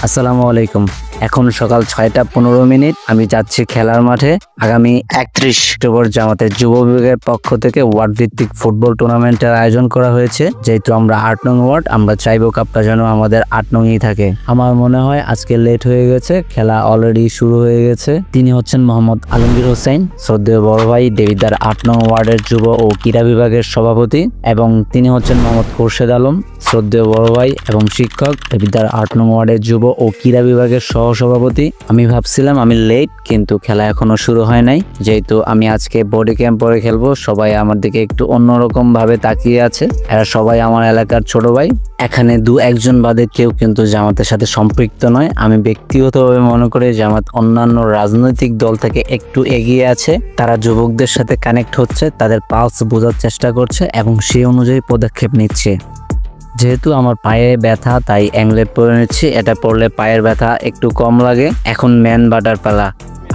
আসসালামু আলাইকুম। এখন সকাল 6:15 আমি যাচ্ছি খেলার মাঠে। আগামী 31 অক্টোবর জামাতের যুব বিভাগের পক্ষ থেকে ওয়ার্ড ভিত্তিক ফুটবল টুর্নামেন্টের আয়োজন করা হয়েছে। যেহেতু আমরা 8 নং ওয়ার্ড, আমরা চাইবো কাপটা যেন আমাদের 8 নংই থাকে। আমার মনে হয় আজকে লেট হয়ে গেছে, খেলা অলরেডি শুরু হয়ে গেছে। তিনি হচ্ছেন মোহাম্মদ আলমগীর হোসেন, শ্রদ্ধেয় বড় ভাই, দেবিদ্বার 8 নং ওয়ার্ডের যুব ও ক্রীড়া বিভাগের সভাপতি, এবং তিনি হচ্ছেন মোহাম্মদ খোরশেদ আলম, শ্রদ্ধেয় বড় ভাই এবং শিক্ষক, দেবিদ্বার 8 নং ওয়ার্ডের যুব ও ক্রীড়া বিভাগের সহসভাপতি। আমি ভাবছিলাম আমি লেট, কিন্তু খেলা এখনো শুরু হয় নাই। যেহেতু আমি আজকে বডি ক্যাম্প পরে খেলবো, সবাই আমার দিকে একটু অন্যরকম ভাবে তাকিয়ে আছে। এরা সবাই আমার এলাকার ছোট ভাই। এখানে 2-1 বাদে কেউ কিন্তু জামাতের সাথে সম্পৃক্ত নয়। আমি ব্যক্তিগতভাবে মনে করি জামাত অন্যান্য রাজনৈতিক দল থেকে একটু এগিয়ে আছে। তারা যুবকদের সাথে কানেক্ট হচ্ছে, তাদের পালস বোঝার চেষ্টা করছে এবং সেই অনুযায়ী পদক্ষেপ নিচ্ছে। যেহেতু আমার পায়ে ব্যথা, তাই অ্যাংলেট পরে নিচ্ছি। এটা পরলে পায়ের ব্যথা একটু কম লাগে। এখন ম্যান বাটার পালা।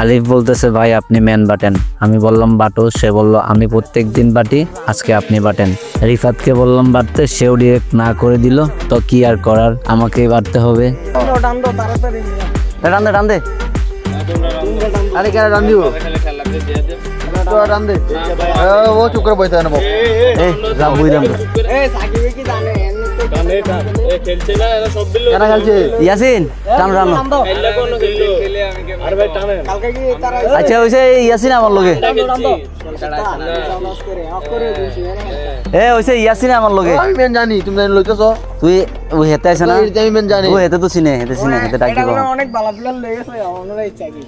আলিফ বলতেছে ভাই আপনি ম্যান বাটেন। আমি বললাম বাটো, সে বলল আমি প্রত্যেক দিন বাটি, আজকে আপনি বাটেন। রিফাতকে বললাম বাটতে, সেও ডিরেক্ট না করে দিল। তো কি আর করার, আমাকেই বাটতে হবে। ইয়াসিন আচ্ছা হয়েছে, ইয়াসিন আমার লগে ইয়াসিন আমার লগে জানি তুমি লইতেছ, তুই ওই হেতে আছে না, ও হেতে তো চিনে, হেতে চিনে, হেতে ডাকি অনেক ভালো প্লেয়ার লেগেছে আমরা এই চাকি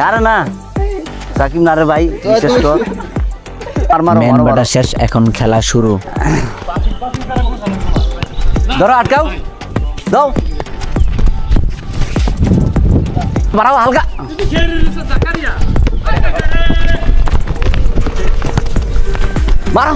আরে না সাকিব না রে ভাই, বিশেষ কর মেন বাটা শেষ, এখন খেলা শুরু। ধরো, আটকাও, দাও, বাড়াও হালকা। বাড়াও,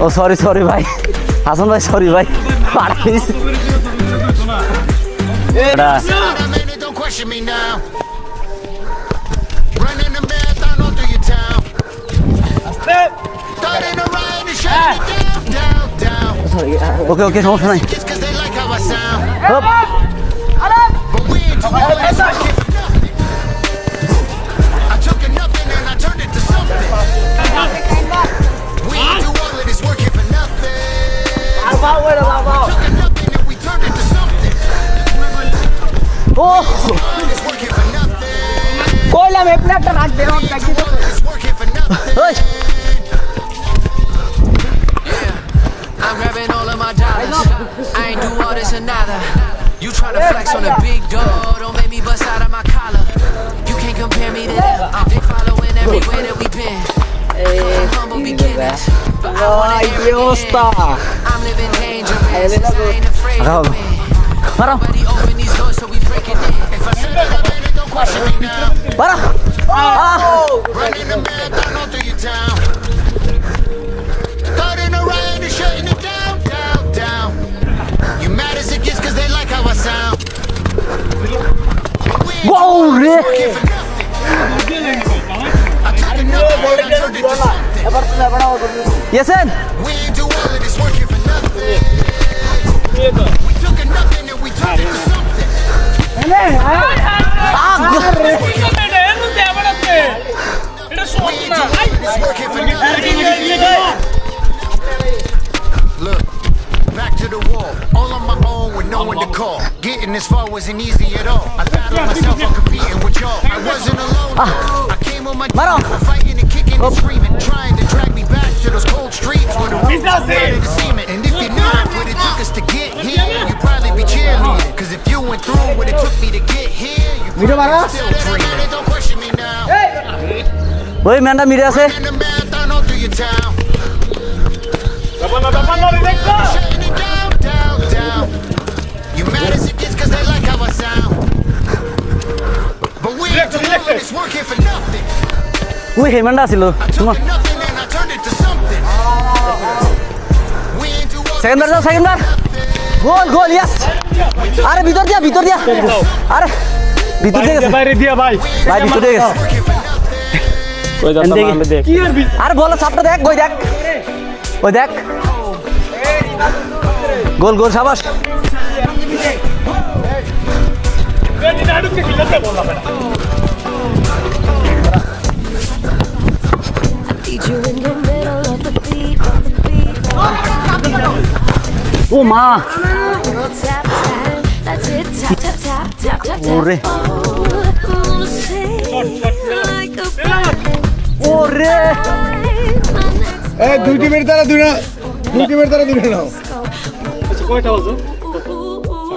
ও সরি সরি ভাই, হাসান ভাই সরি ভাই। ওকে ওকে, সমস্যা নাই। কইলাম এই প্লেটটা রাখ দে, I'm grabbing all of my dollars. I ain't do all this or nada. You try to flex on a big dog, don't make me bust out of my collar. You can't compare me to them. They following everywhere that we been. Humble beginners, but I wanna hear I'm living dangerous. I ain't afraid to win. Nobody open these doors, so we breaking in. If I said it, don't question me now. Running the marathon all through your town. Starting a riot and shutting it down, down, down. You mad as it gets cause they like how I sound. Whoa, working for nothing. I took nothing and I turned it to something. Yes, sir. We ain't do all of this working for nothing. We took a nothing and we turned it to something. Look, back to the wall, all on my own with no one to call. Getting this far wasn't easy at all. I battled myself on competing with y'all. I wasn't alone. I came on my fighting and kicking and screaming, trying to drag me back to those cold streets where the rules started to seem it. And if you knew what it took us to get here, you'd probably be cheerleading. Cause if you went through what it took me to get here, you probably still dreaming. Don't question me now. Woi, mana mira se? You mad as it gets cause they like how I sound. But we ain't too long, it's working for nothing. Woi, manda silo. Cuma. Second বার যাও, second বার। গোল গোল, yes. আরে ভিতর দিয়া, ভিতর দিয়া। আরে ভিতর দিয়ে গেছে, বাইরে দিয়া ভাই, ভাই ভিতর দিয়ে গেছে। কই যাচ্ছে আমরা দেখ। আরে বলো সাপটা দেখ, ওই দেখ, ওই দেখ। গোল গোল, শাবাশ। ও মা, ওরে ওরে, এই দুই টিমের দ্বারা দুই না, দুই টিমের দ্বারা দুই নাও। কয়টা বাজে?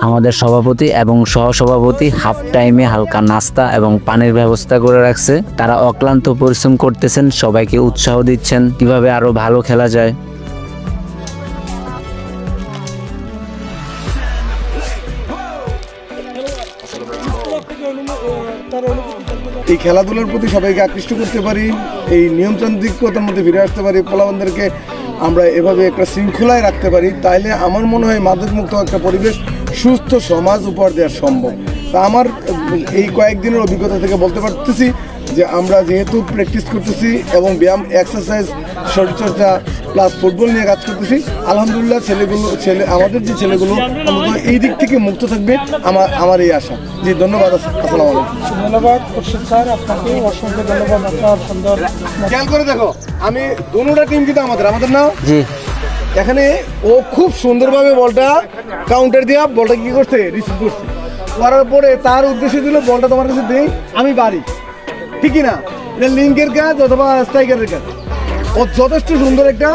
আমাদের সভাপতি এবং সহসভাপতি হাফ টাইমে হালকা নাস্তা এবং পানির ব্যবস্থা করে রাখছে। তারা অক্লান্ত পরিশ্রম করতেছেন, সবাইকে উৎসাহ দিচ্ছেন কিভাবে আরো ভালো খেলা যায়। এই খেলাধুলার প্রতি সবাইকে আকৃষ্ট করতে পারি, এই নিয়মতান্ত্রিকতার মধ্যে ফিরে আসতে পারি, পোলাবন্ধদেরকে আমরা এভাবে একটা শৃঙ্খলায় রাখতে পারি, তাইলে আমার মনে হয় মাদকমুক্ত একটা পরিবেশ, সুস্থ সমাজ উপহার দেওয়া সম্ভব। তা আমার এই কয়েকদিনের অভিজ্ঞতা থেকে বলতে পারতেছি যে আমরা যেহেতু প্র্যাকটিস করতেছি এবং ব্যায়াম, এক্সারসাইজ, শরীরচর্চা প্লাস ফুটবল নিয়ে কাজ করতেছি, আলহামদুলিল্লাহ আমাদের যে ছেলেগুলো অন্তত এই দিক থেকে মুক্ত থাকবে, আমার এই আশা। জি ধন্যবাদ, আসসালামু আলাইকুম। ধন্যবাদ খুরশিদ স্যার, আপনাকে অসংখ্য ধন্যবাদ। আপনার সুন্দর খেয়াল করে দেখো, আমি দুটোটা টিম কিন্তু আমাদের না জি, এখানে ও খুব সুন্দরভাবে বলটা কাউন্টার দিয়া বলটা কি করছে, রিসিভ করছে, করার পরে তার উদ্দেশ্য ছিল বলটা তোমার কাছে দেই, আমি বাড়ি, ঠিকই না? এটা লিঙ্কের কাজ অথবা স্ট্রাইকারের কাজ। ও যথেষ্ট সুন্দর একটা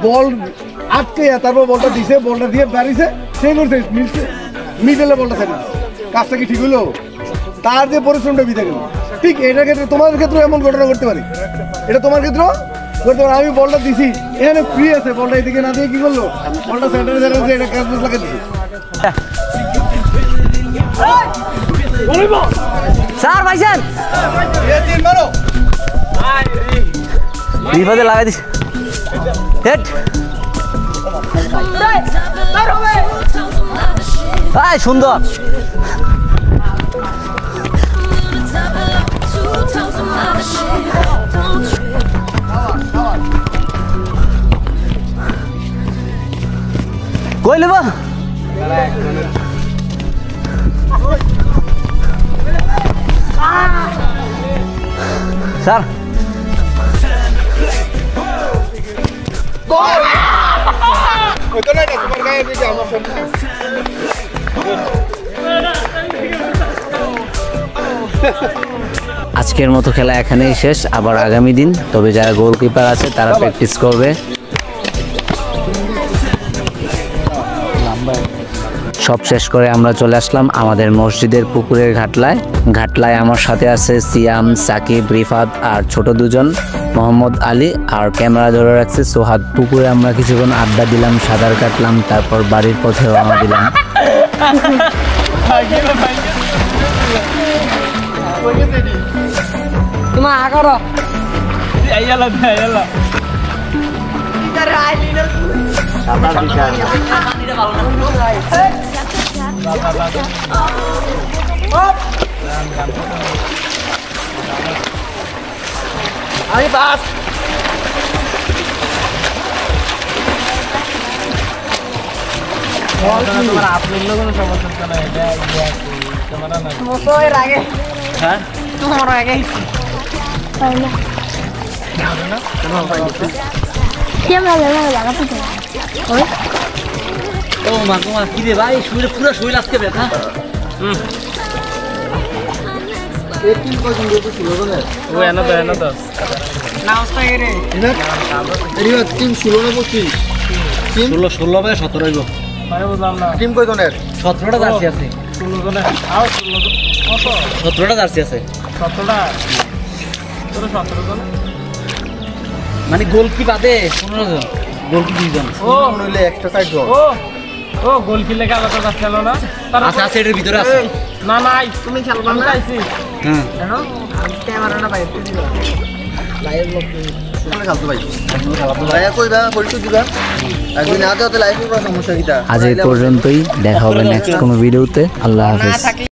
বল আটকে তারপর বলটা দিছে, বলটা দিয়ে বাড়িছে, সে করছে মিডলে বলটা ছাড়ি দিচ্ছে। কাজটা কি ঠিক হলো? তার যে পরিশ্রমটা বিধে গেল। ঠিক এটার ক্ষেত্রে, তোমাদের ক্ষেত্রেও এমন ঘটনা করতে পারি, এটা তোমার ক্ষেত্রেও করতে পারে। আমি বলটা দিছি, এখানে ফ্রি আছে, বলটা এদিকে না দিয়ে কি করলো, বলটা সেন্টারে সেন্টারে এটা কাজ লাগিয়ে দিছি। স্যার ভাইজান বিপদে লাগাই দিস। হেড সুন্দর। কই নেব স্যার? আজকের মতো খেলা এখানেই শেষ, আবার আগামী দিন। তবে যারা গোলকিপার আছে তারা প্র্যাকটিস করবে। সব শেষ করে আমরা চলে আসলাম আমাদের মসজিদের পুকুরের ঘাটলায় আমার সাথে আছে সিয়াম, সাকিব, রিফাত আর ছোট দুজন মোহাম্মদ আলী, আর ক্যামেরা ধরে রাখছে সোহাদ। পুকুরে আমরা কিছুক্ষণ আড্ডা দিলাম, সাঁতার কাটলাম, তারপর বাড়ির পথে রওনা দিলাম। আমি বাস আপনার লোক কোনো সমস্যা নাই, ক্যামেরা না আগে হ্যাঁ তোমার আগে ও মা গো, কি রে ভাই, শরীরে পুরো শরীর আজকে ব্যথা। ও এনে দাও না অবস্থা রে টিম 16 না 25 টিম 16 বা 17 হইব। মানে বুঝলাম না, টিম কয়জনের? 17টা জার্সি আছে, 16 জনে আও 16 কত 17টা জার্সি আছে। 17টা তোর 17 জনে মানে গোলকি বাদে 15 জন, গোলকি 2 জন। ও নইলে একটা সাইড গো। ও গোল খেলে গেল তো খেলো না, আচ্ছা আছে, এটার ভিতরে আছে। না নাই তুমি খেলবা না আইছি হ্যাঁ জানো ক্যামেরাটা বাইরে দিবা লাইভ ব্লগ আজ এই পর্যন্তই, দেখা হবে নেক্সট কোনো ভিডিওতে। আল্লাহ হাফেজ।